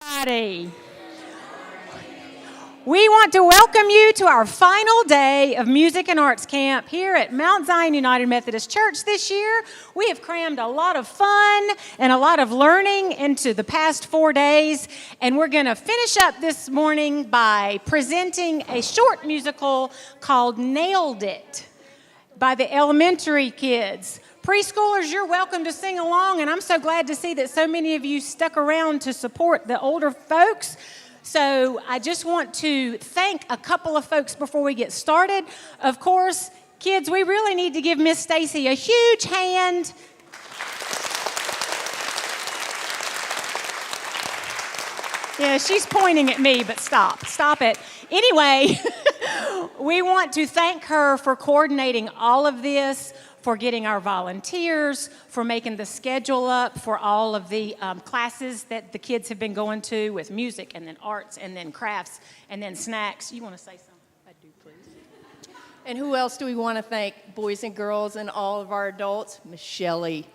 Friday. We want to welcome you to our final day of Music and Arts Camp here at Mount Zion United Methodist Church this year. We have crammed a lot of fun and a lot of learning into the past 4 days, and we're going to finish up this morning by presenting a short musical called Nailed It by the elementary kids. Preschoolers, you're welcome to sing along, and I'm so glad to see that so many of you stuck around to support the older folks. So I just want to thank a couple of folks before we get started. Of course, kids, we really need to give Miss Stacy a huge hand. Yeah, she's pointing at me, but stop it. Anyway, we want to thank her for coordinating all of this, for getting our volunteers, for making the schedule up for all of the classes that the kids have been going to with music and then arts and then crafts and then snacks. You want to say something? I do, please. And who else do we want to thank? Boys and girls and all of our adults. Miss Shelley.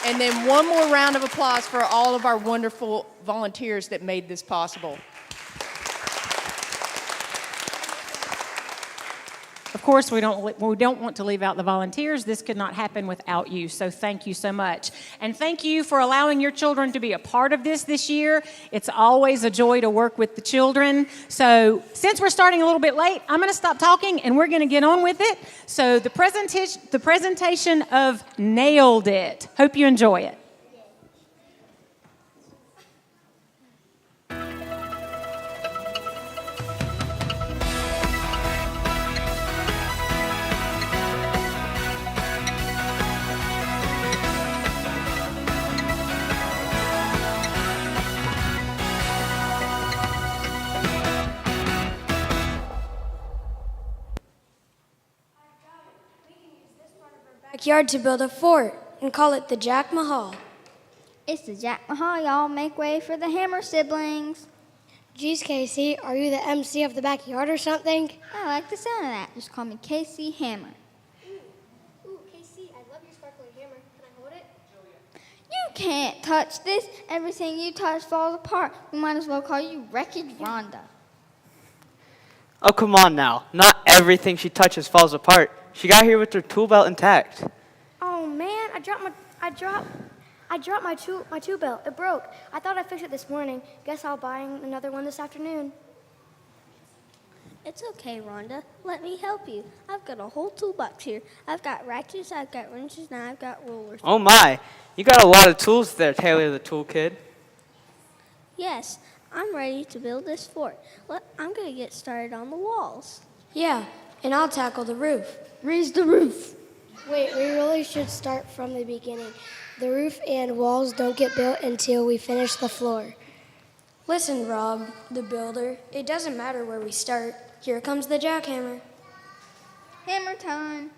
And then one more round of applause for all of our wonderful volunteers that made this possible. Of course, we don't want to leave out the volunteers. This could not happen without you, so thank you so much. And thank you for allowing your children to be a part of this year. It's always a joy to work with the children. So since we're starting a little bit late, I'm going to stop talking and we're going to get on with it. So the presentation of Nailed It. Hope you enjoy it. Backyard to build a fort and call it the Jackhammer. It's the Jackhammer, y'all. Make way for the Hammer siblings. Geez, Casey, are you the MC of the backyard or something? I like the sound of that. Just call me Casey Hammer. Ooh, Casey, I love your sparkly hammer. Can I hold it? You can't touch this. Everything you touch falls apart. We might as well call you Wreckage Rhonda. Oh, come on now. Not everything she touches falls apart. She got here with her tool belt intact. Oh man, I dropped my tool belt. It broke. I thought I fixed it this morning. Guess I'll buy another one this afternoon. It's okay, Rhonda. Let me help you. I've got a whole toolbox here. I've got ratchets, I've got wrenches, and I've got rollers. Oh my, you got a lot of tools there, Taylor the Tool Kid. Yes, I'm ready to build this fort. I'm going to get started on the walls. Yeah, and I'll tackle the roof. Raise the roof. Wait, we really should start from the beginning. The roof and walls don't get built until we finish the floor. Listen, Rob, the builder, it doesn't matter where we start. Here comes the jackhammer. Hammer time.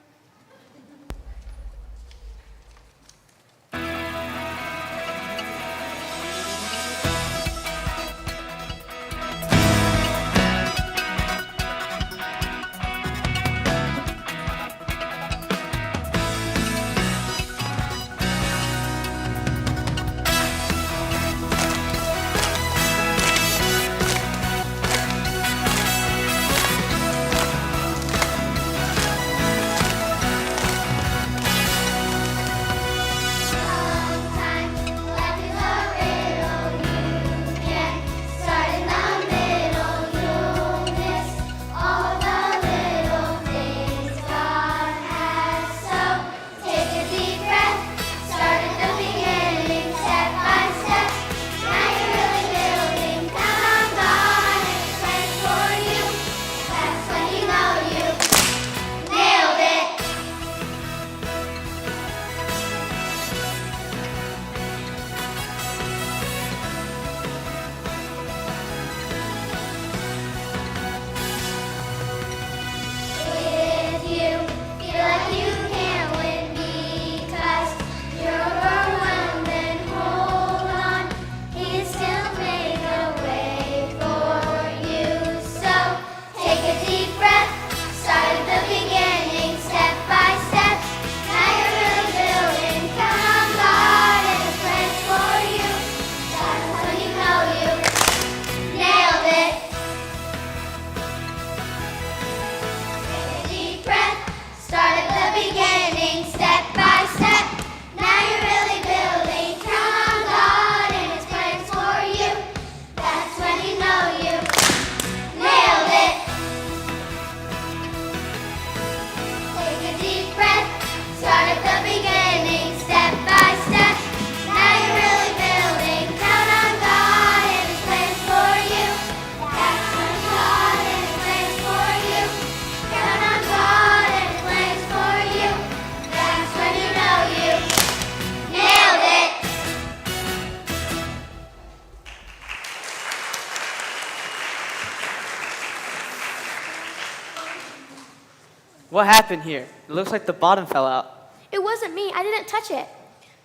What happened here? It looks like the bottom fell out. It wasn't me. I didn't touch it.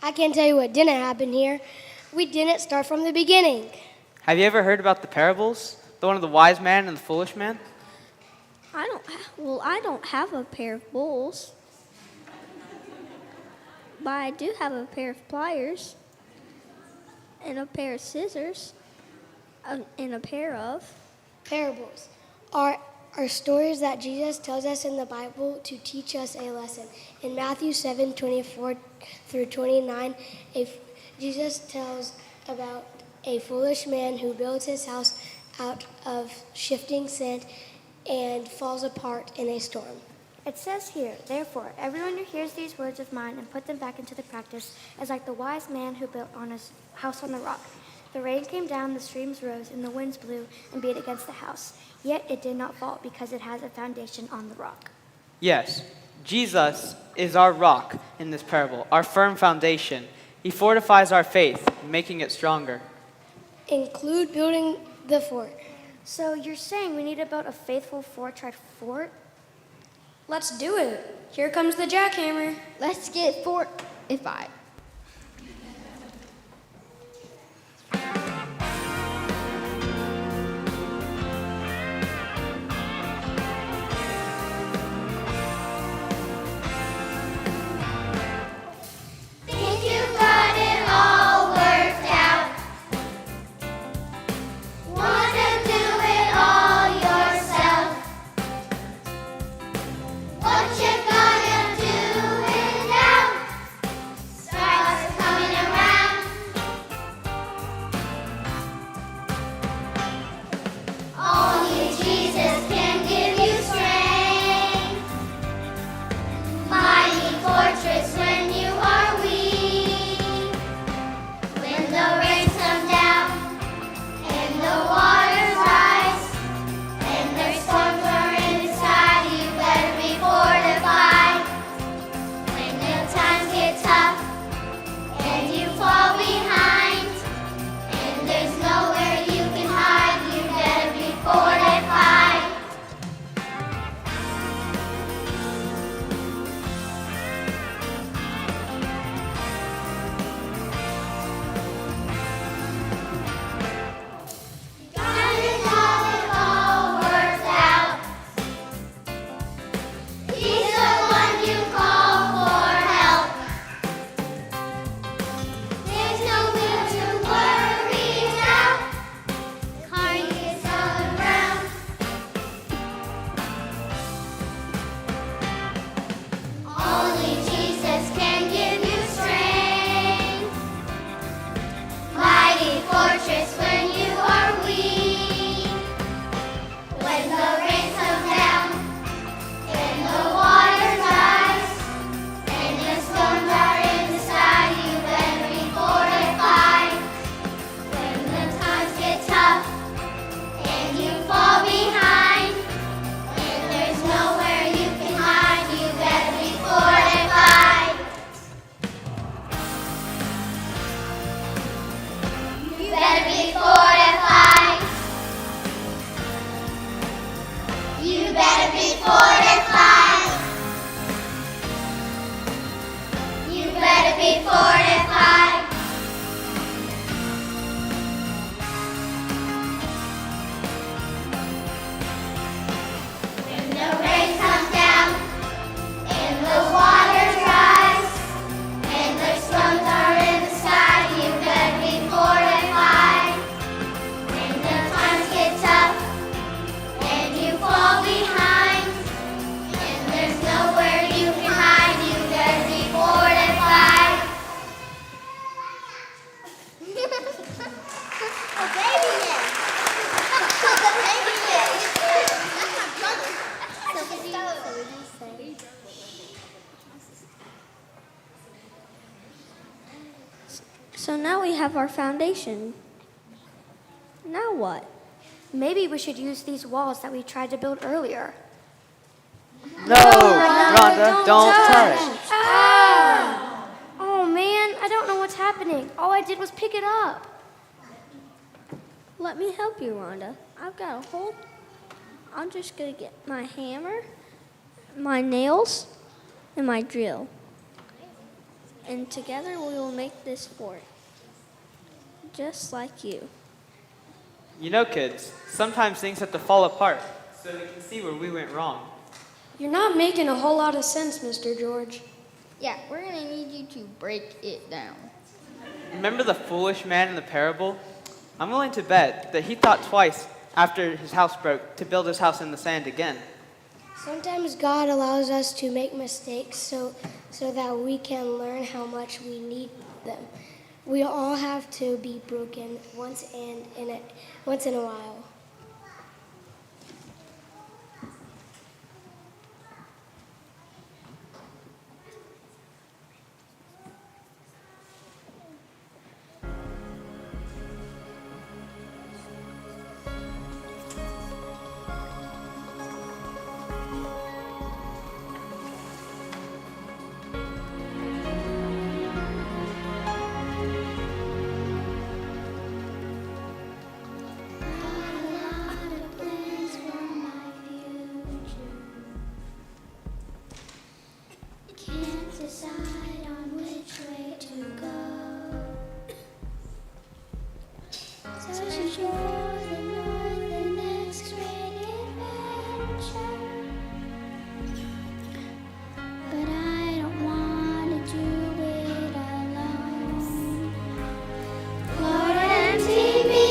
I can tell you what didn't happen here. We didn't start from the beginning. Have you ever heard about the parables? The one of the wise man and the foolish man? I don't have a pair of bowls. But I do have a pair of pliers and a pair of scissors and a pair of... Parables are stories that Jesus tells us in the Bible to teach us a lesson. In Matthew 7:24 through 29, Jesus tells about a foolish man who builds his house out of shifting sand and falls apart in a storm. It says here, therefore, everyone who hears these words of mine and put them back into the practice is like the wise man who built on his house on the rock. The rain came down, the streams rose, and the winds blew and beat against the house. Yet it did not fall because it has a foundation on the rock. Yes, Jesus is our rock in this parable, our firm foundation. He fortifies our faith, making it stronger. Include building the fort. So you're saying we need to build a faithful four-tried fort? Let's do it. Here comes the jackhammer. Let's get fortified. Think you've got it all worked out. Wanna do it all yourself. What you gonna do when doubt starts coming around? Only Jesus can give you strength. Mighty fortress when you are weak. When the rains come down and the waters rise and there's storms are in the sky, you better be fortified. When the times get tough and you fall behind and there's nowhere you can hide, you better be fortified. Got it all worked out. He's the one you call for help. There's no need to worry now. Car is all around. Only Jesus can give you strength. Mighty fortress when you are weak. When the rain comes down and the waters rise and the storms are in the sky, you better be fortified. When the times get tough and you fall behind and there's nowhere you can hide, you better be fortified. You better be fortified. You better be fortified. You better be fortified. When the rain comes down and the waters rise and the storms are in the sky, you better be fortified. When the times get tough and you fall behind and there's nowhere you can hide, you better be fortified. A baby net. A baby net. That's my brother. So now we have our foundation. Now what? Maybe we should use these walls that we tried to build earlier. No, Rhonda, don't touch. Oh man, I don't know what's happening. All I did was pick it up. Let me help you, Rhonda. I've got a whole... I'm just going to get my hammer my nails, and my drill. And together we will make this fort, just like you. You know, kids, sometimes things have to fall apart so we can see where we went wrong. You're not making a whole lot of sense, Mr. George. Yeah, we're going to need you to break it down. Remember the foolish man in the parable? I'm willing to bet that he thought twice after his house broke to build his house in the sand again. Sometimes God allows us to make mistakes so that we can learn how much we need them. We all have to be broken once in a while. Decide on which way to go. Searching for the north, the next great adventure. But I don't want to do it alone. Lord, empty me.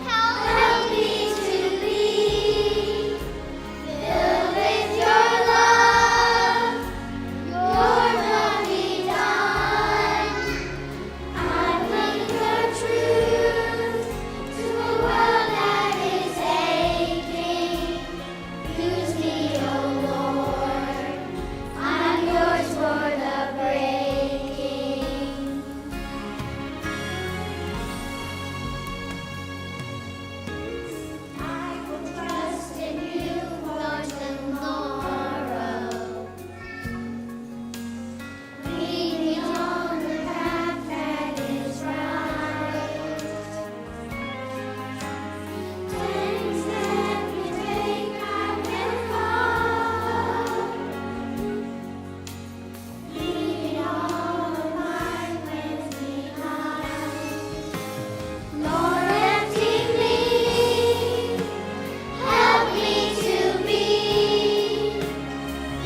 Help me to be filled with your love. Your will be done. I bring your truth to a world that is aching. Use me, O Lord. I'm yours for the breaking. I will trust in you for tomorrow. Lead me on the path that is right. Things that we take, I will follow. Lead all of my ways behind. Lord, empty me. Help me to be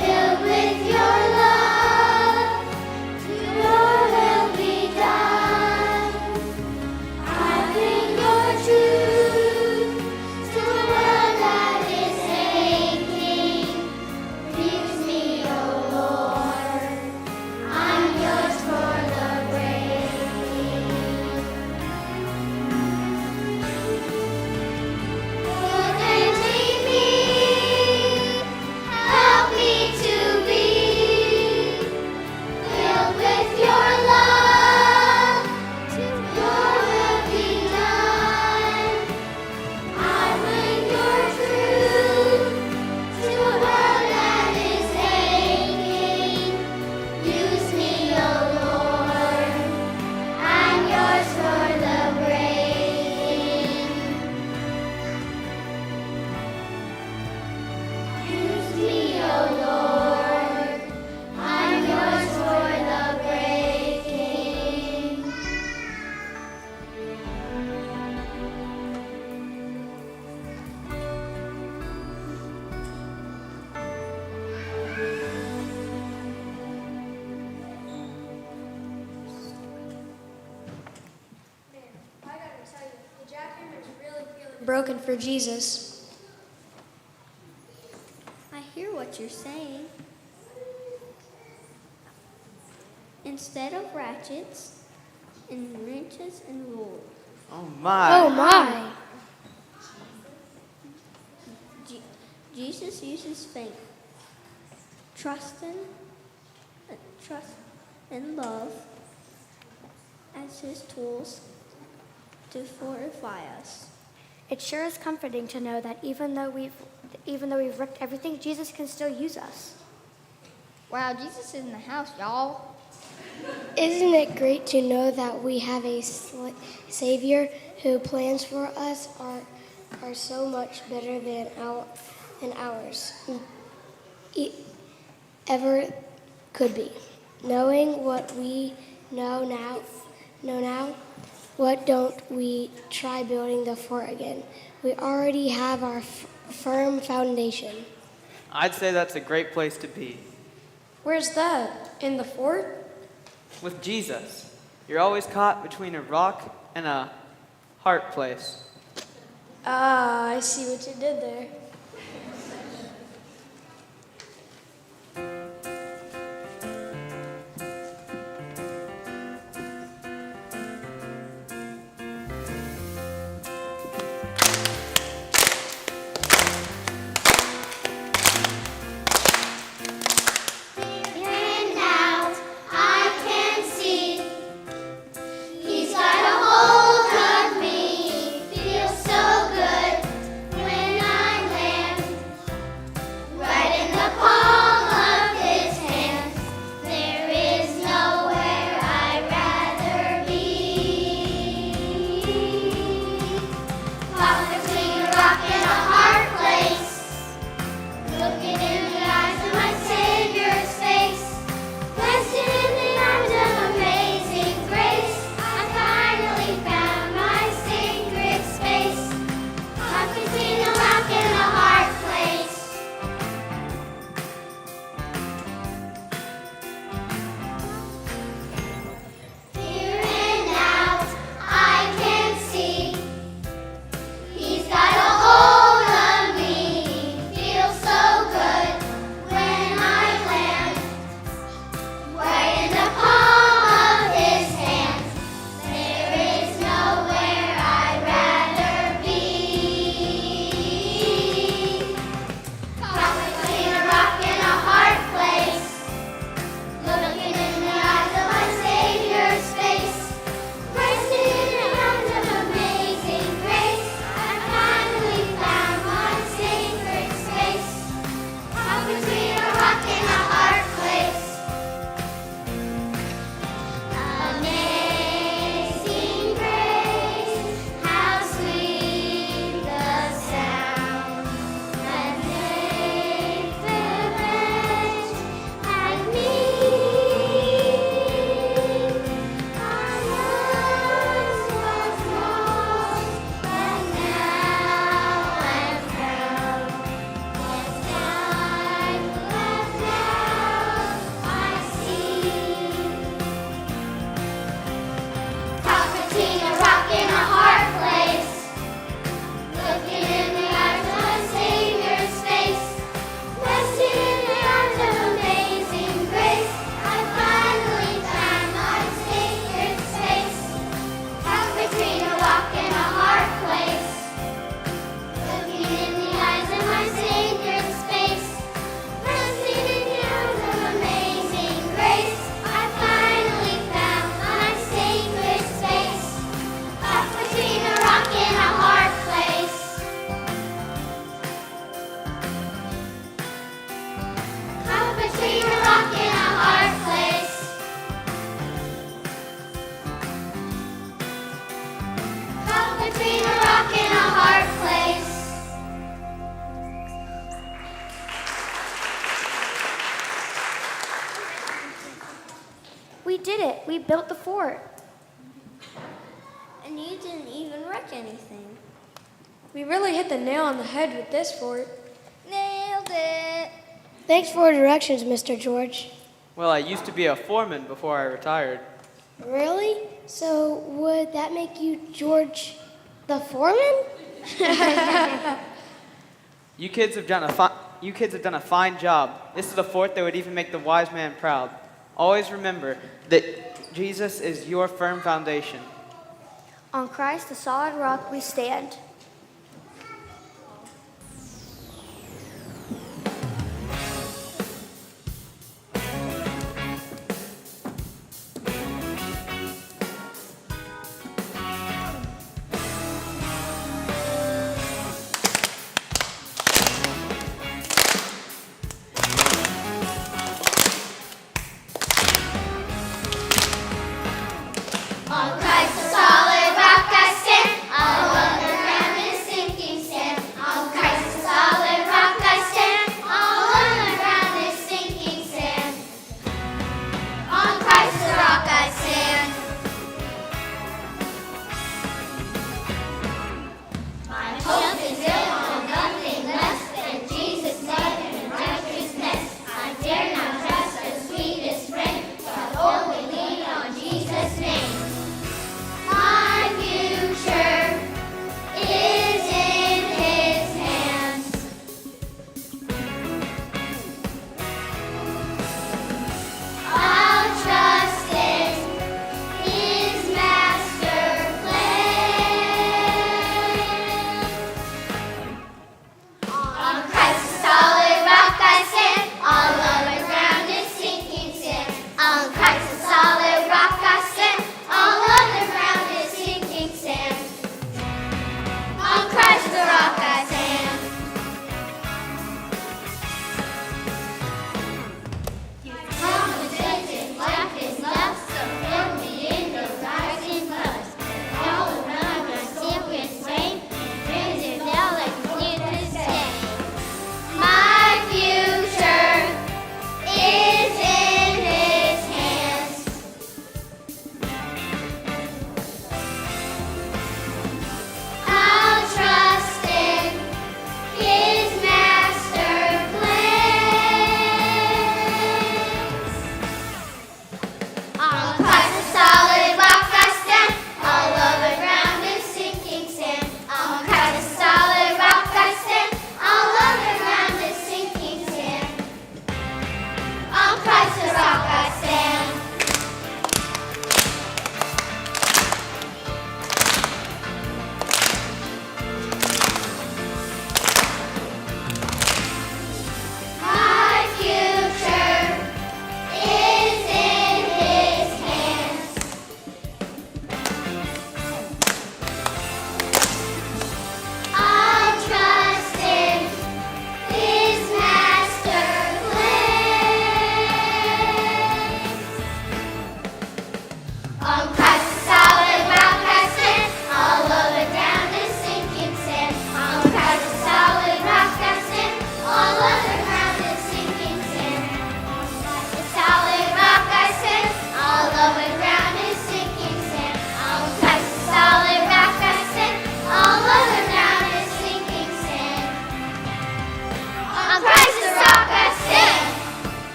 filled with your love. Your will be done. I bring your truth to a world that is aching. Use me, O Lord. I'm yours for the breaking. Lord, empty me. Help me to be filled with your love. Your will be done. I bring your truth to a world that is aching. Use me, O Lord. I'm yours for the breaking. Use me, O Lord. I'm yours for the breaking. I gotta tell you, the Jackhammer is really feeling broken for Jesus. I hear what you're saying. Instead of ratchets and wrenches and rules, Oh my. Oh my! Jesus uses faith, trust and love as his tools to fortify us. It sure is comforting to know that even though we've wrecked everything, Jesus can still use us. Wow, Jesus is in the house, y'all. Isn't it great to know that we have a Savior who plans for us are so much better than ours? ever could be. Knowing what we know now, what don't we try building the fort again? We already have our firm foundation. I'd say that's a great place to be. Where's that? In the fort? With Jesus. You're always caught between a rock and a hard place. Ah, I see what you did there. And now I can see He's got a hold of me. Feels so good when I land right in the palm of His hand. There is nowhere I'd rather be. Caught between a rock and a hard place. Looking in the eyes of my Savior's face, resting in the arms of amazing grace, I finally found my sacred space. Caught between a rock and a hard place. Here and now, I can see He's got a hold of me. Feels so good when I land right in the palm of His hand. There is nowhere I'd rather be. Caught between a rock and a hard place. Looking in the eyes of my Savior's face. Resting in the arms of amazing grace. I finally found my sacred space. Caught between a rock and a hard place. Amazing grace, how sweet the sound that saved the wretch like me. I once was lost, but now I'm found. Yes, time left out, I see. Caught between a rock and a hard place. Looking in the eyes of my Savior's face. Resting in the arms of amazing grace. I finally found my sacred space. Caught between a rock and a hard place. Looking in the eyes of my Savior's face. Resting in the arms of amazing grace. I finally found my sacred space. Caught between a rock and a hard place. Caught between a rock and a hard place. Caught between a rock and a hard place. We did it. We built the fort. And you didn't even wreck anything. We really hit the nail on the head with this fort. Nailed it. Thanks for directions, Mr. George. Well, I used to be a foreman before I retired. Really? So would that make you George the foreman? You kids have done a fine job. This is a fort that would even make the wise man proud. Always remember that Jesus is your firm foundation. On Christ, the solid rock, we stand. On Christ the solid rock I stand. All underground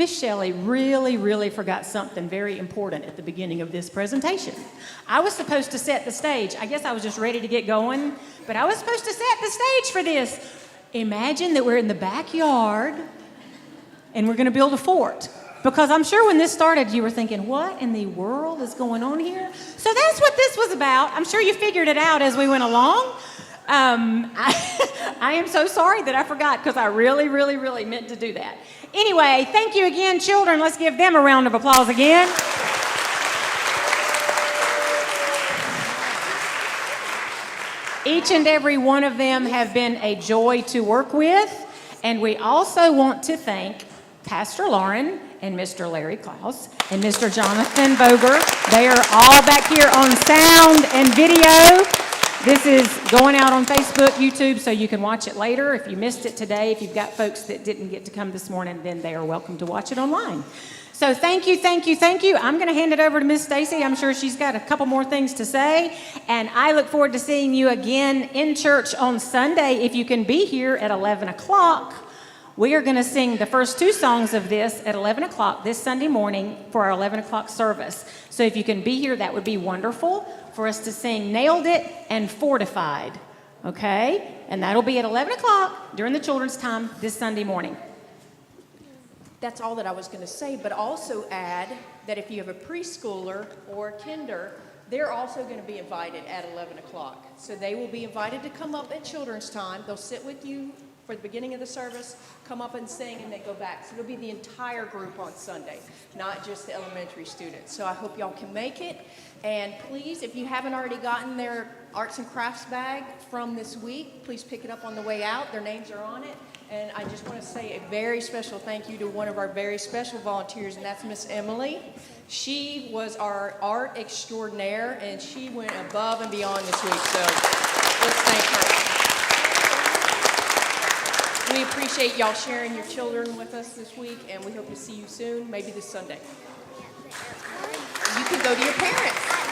Miss Shelley really forgot something very important at the beginning of this presentation. I was supposed to set the stage. I guess I was just ready to get going, but I was supposed to set the stage for this. Imagine that we're in the backyard and we're going to build a fort. Because I'm sure when this started, you were thinking, what in the world is going on here? So that's what this was about. I'm sure you figured it out as we went along. I am so sorry that I forgot because I really meant to do that. Anyway, thank you again, children. Let's give them a round of applause again. Each and every one of them have been a joy to work with. And we also want to thank Pastor Lauren and Mr. Larry Klaus and Mr. Jonathan Boger. They are all back here on sound and video. This is going out on Facebook, YouTube, so you can watch it later. If you missed it today, if you've got folks that didn't get to come this morning, then they are welcome to watch it online. So thank you. I'm going to hand it over to Miss Stacy. I'm sure she's got a couple more things to say. And I look forward to seeing you again in church on Sunday. If you can be here at 11 o'clock, we are going to sing the first two songs of this at 11 o'clock this Sunday morning for our 11 o'clock service. So if you can be here, that would be wonderful for us to sing Nailed It and Fortified. Okay? And that'll be at 11 o'clock during the children's time this Sunday morning. That's all that I was going to say, but also add that if you have a preschooler or a kinder, they're also going to be invited at 11 o'clock. So they will be invited to come up at children's time. They'll sit with you for the beginning of the service, come up and sing, and they go back. So it'll be the entire group on Sunday, not just the elementary students. So I hope y'all can make it. And please, if you haven't already gotten their arts and crafts bag from this week, please pick it up on the way out. Their names are on it. And I just want to say a very special thank you to one of our very special volunteers, and that's Miss Emily. She was our art extraordinaire, and she went above and beyond this week. So let's thank her. We appreciate y'all sharing your children with us this week, and we hope to see you soon, maybe this Sunday. You can go to your parents.